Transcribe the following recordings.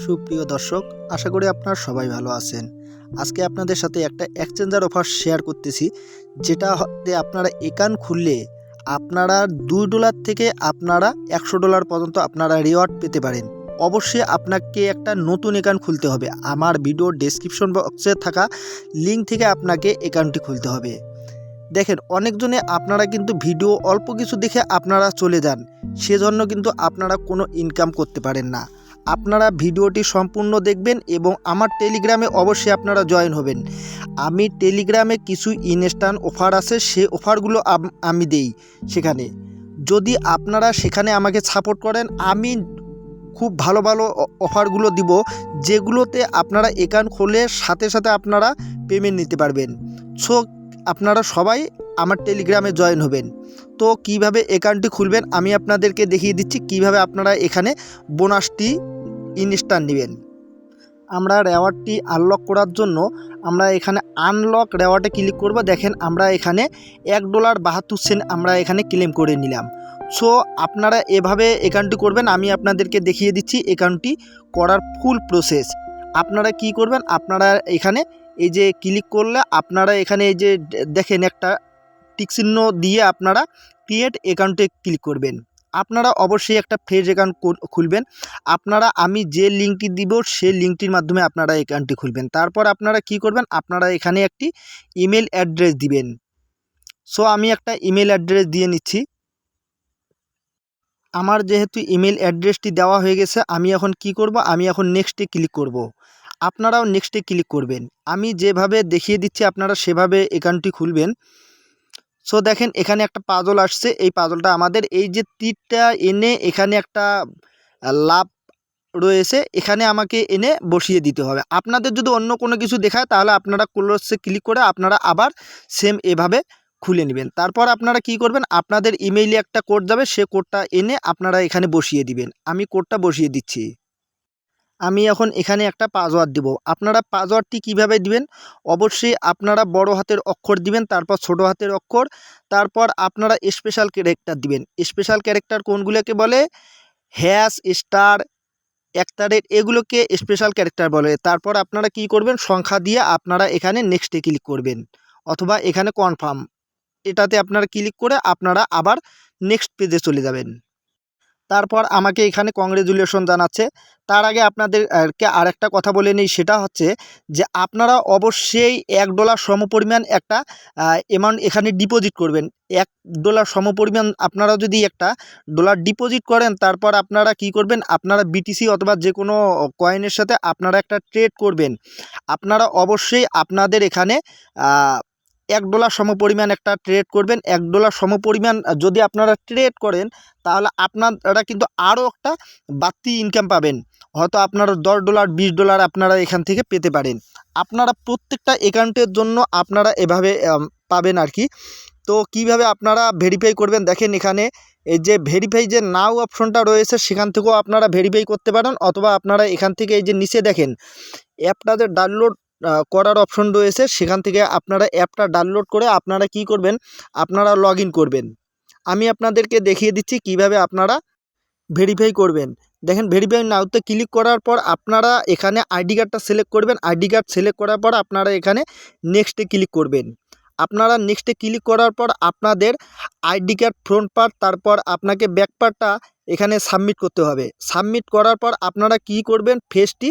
সুপ্রিয় দর্শক, আশা করি আপনারা সবাই ভালো আছেন। আজকে আপনাদের সাথে একটা এক্সচেঞ্জার অফার শেয়ার করতেছি, যেটা হতে আপনারা অ্যাকাউন্ট খুললে আপনারা $2 থেকে আপনারা $100 পর্যন্ত আপনারা রিওয়ার্ড পেতে পারেন। অবশ্যই আপনাকে একটা নতুন অ্যাকাউন্ট খুলতে হবে। আমার ভিডিওর ডেসক্রিপশন বক্সে থাকা লিঙ্ক থেকে আপনাকে অ্যাকাউন্টটি খুলতে হবে। দেখেন, অনেকজনে আপনারা কিন্তু ভিডিও অল্প কিছু দেখে আপনারা চলে যান, সেজন্য কিন্তু আপনারা কোনো ইনকাম করতে পারেন না। আপনারা ভিডিওটি সম্পূর্ণ দেখবেন এবং আমার টেলিগ্রামে অবশ্যই আপনারা জয়েন হবেন। আমি টেলিগ্রামে কিছু ইনস্ট্যান্ট অফার আছে, সে অফারগুলো আমি দেই সেখানে। যদি আপনারা সেখানে আমাকে সাপোর্ট করেন, আমি খুব ভালো ভালো অফারগুলো দিব, যেগুলোতে আপনারা অ্যাকাউন্ট খুলে সাথে সাথে আপনারা পেমেন্ট নিতে পারবেন। সো আপনারা সবাই আমার টেলিগ্রামে জয়েন হবেন। তো কিভাবে অ্যাকাউন্টটি খুলবেন আমি আপনাদেরকে দেখিয়ে দিচ্ছি, কিভাবে আপনারা এখানে বোনাসটি ইনস্ট্যান্ট নেবেন। আমরা রেওয়ার্ডটি আনলক করার জন্য আমরা এখানে আনলক রেওয়ার্ডে ক্লিক করব। দেখেন, আমরা এখানে $1.72 আমরা এখানে ক্লেম করে নিলাম। সো আপনারা এভাবে অ্যাকাউন্টটি করবেন। আমি আপনাদেরকে দেখিয়ে দিচ্ছি অ্যাকাউন্টটি করার ফুল প্রসেস। আপনারা কি করবেন, আপনারা এখানে এই যে ক্লিক করলে আপনারা এখানে এই যে দেখেন একটা টিক চিহ্ন দিয়ে আপনারা ক্রিয়েট অ্যাকাউন্টে ক্লিক করবেন। আপনারা অবশ্যই একটা ফ্রেশ অ্যাকাউন্ট খুলবেন। আপনারা আমি যে লিঙ্কটি দিব সেই লিঙ্কটির মাধ্যমে আপনারা অ্যাকাউন্টটি খুলবেন। তারপর আপনারা কি করবেন, আপনারা এখানে একটি ইমেল অ্যাড্রেস দিবেন। সো আমি একটা ইমেল অ্যাড্রেস দিয়ে নিচ্ছি। আমার যেহেতু ইমেল অ্যাড্রেসটি দেওয়া হয়ে গেছে, আমি এখন কি করব, আমি এখন নেক্সটে ক্লিক করব। আপনারাও নেক্সটে ক্লিক করবেন। আমি যেভাবে দেখিয়ে দিচ্ছি আপনারা সেভাবে অ্যাকাউন্টটি খুলবেন। সো দেখেন, এখানে একটা পাজল আসছে। এই পাজলটা আমাদের এই যে তীরটা এনে এখানে একটা লাভ রয়েছে, এখানে আমাকে এনে বসিয়ে দিতে হবে। আপনাদের যদি অন্য কোনো কিছু দেখায় তাহলে আপনারা ক্লোজে ক্লিক করে আপনারা আবার সেম এভাবে খুলে নেবেন। তারপর আপনারা কি করবেন, আপনাদের ইমেইলে একটা কোড যাবে, সে কোডটা এনে আপনারা এখানে বসিয়ে দিবেন। আমি কোডটা বসিয়ে দিচ্ছি। আমি এখন এখানে একটা পাসওয়ার্ড দিব। আপনারা পাসওয়ার্ডটি কিভাবে দিবেন, অবশ্যই আপনারা বড় হাতের অক্ষর দিবেন, তারপর ছোট হাতের অক্ষর, তারপর আপনারা স্পেশাল ক্যারেক্টার দিবেন। স্পেশাল ক্যারেক্টার কোনগুলোকে বলে, হ্যাশ, স্টার, একতারের, এগুলোকে স্পেশাল ক্যারেক্টার বলে। তারপর আপনারা কি করবেন, সংখ্যা দিয়ে আপনারা এখানে নেক্সটে ক্লিক করবেন, অথবা এখানে কনফার্ম, এটাতে আপনারা ক্লিক করে আপনারা আবার নেক্সট পেজে চলে যাবেন। তারপর আমাকে এখানে কংগ্রেচুলেশন জানাচ্ছে। তার আগে আপনাদেরকে আরেকটা কথা বলে নিই, সেটা হচ্ছে যে আপনারা অবশ্যই $1 সমপরিমাণ একটা অ্যামাউন্ট এখানে ডিপোজিট করবেন। $1 সমপরিমাণ আপনারা যদি একটা ডলার ডিপোজিট করেন, তারপর আপনারা কি করবেন, আপনারা বিটিসি অথবা যে কোনো কয়েনের সাথে আপনারা একটা ট্রেড করবেন। আপনারা অবশ্যই আপনাদের এখানে $1 সমপরিমাণ একটা ট্রেড করবেন। $1 সমপরিমাণ যদি আপনারা ট্রেড করেন, তাহলে আপনারা কিন্তু আরও একটা বাড়তি ইনকাম পাবেন। হয়তো আপনারা $10, $20 আপনারা এখান থেকে পেতে পারেন। আপনারা প্রত্যেকটা অ্যাকাউন্টের জন্য আপনারা এভাবে পাবেন আর কি। তো কিভাবে আপনারা ভেরিফাই করবেন, দেখেন এখানে এই যে ভেরিফাই যে নাও অপশনটা রয়েছে, সেখান থেকেও আপনারা ভেরিফাই করতে পারেন, অথবা আপনারা এখান থেকে এই যে নিচে দেখেন অ্যাপটা যে ডাউনলোড করার অপশন রয়েছে, সেখান থেকে আপনারা অ্যাপটা ডাউনলোড করে আপনারা কি করবেন, আপনারা লগ ইন করবেন। আমি আপনাদেরকে দেখিয়ে দিচ্ছি কিভাবে আপনারা ভেরিফাই করবেন। দেখেন, ভেরিফাই নাওতে ক্লিক করার পর আপনারা এখানে আইডি কার্ডটা সিলেক্ট করবেন। আইডি কার্ড সিলেক্ট করার পর আপনারা এখানে নেক্সটে ক্লিক করবেন। আপনারা নেক্সটে ক্লিক করার পর আপনাদের আইডি কার্ড ফ্রন্ট পার্ট, তারপর আপনাকে ব্যাক পার্টটা এখানে সাবমিট করতে হবে। সাবমিট করার পর আপনারা কি করবেন, ফেসটি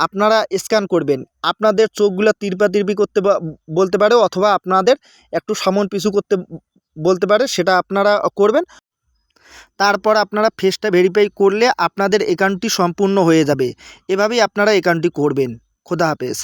আপনারা স্ক্যান করবেন। আপনাদের চোখগুলো তিরপা-তিরপি করতে বলতে পারে, অথবা আপনাদের একটু সামন পিছু করতে বলতে পারে, সেটা আপনারা করবেন। তারপর আপনারা ফেসটা ভেরিফাই করলে আপনাদের অ্যাকাউন্টটি সম্পূর্ণ হয়ে যাবে। এভাবেই আপনারা অ্যাকাউন্টটি করবেন। খোদা হাফেজ।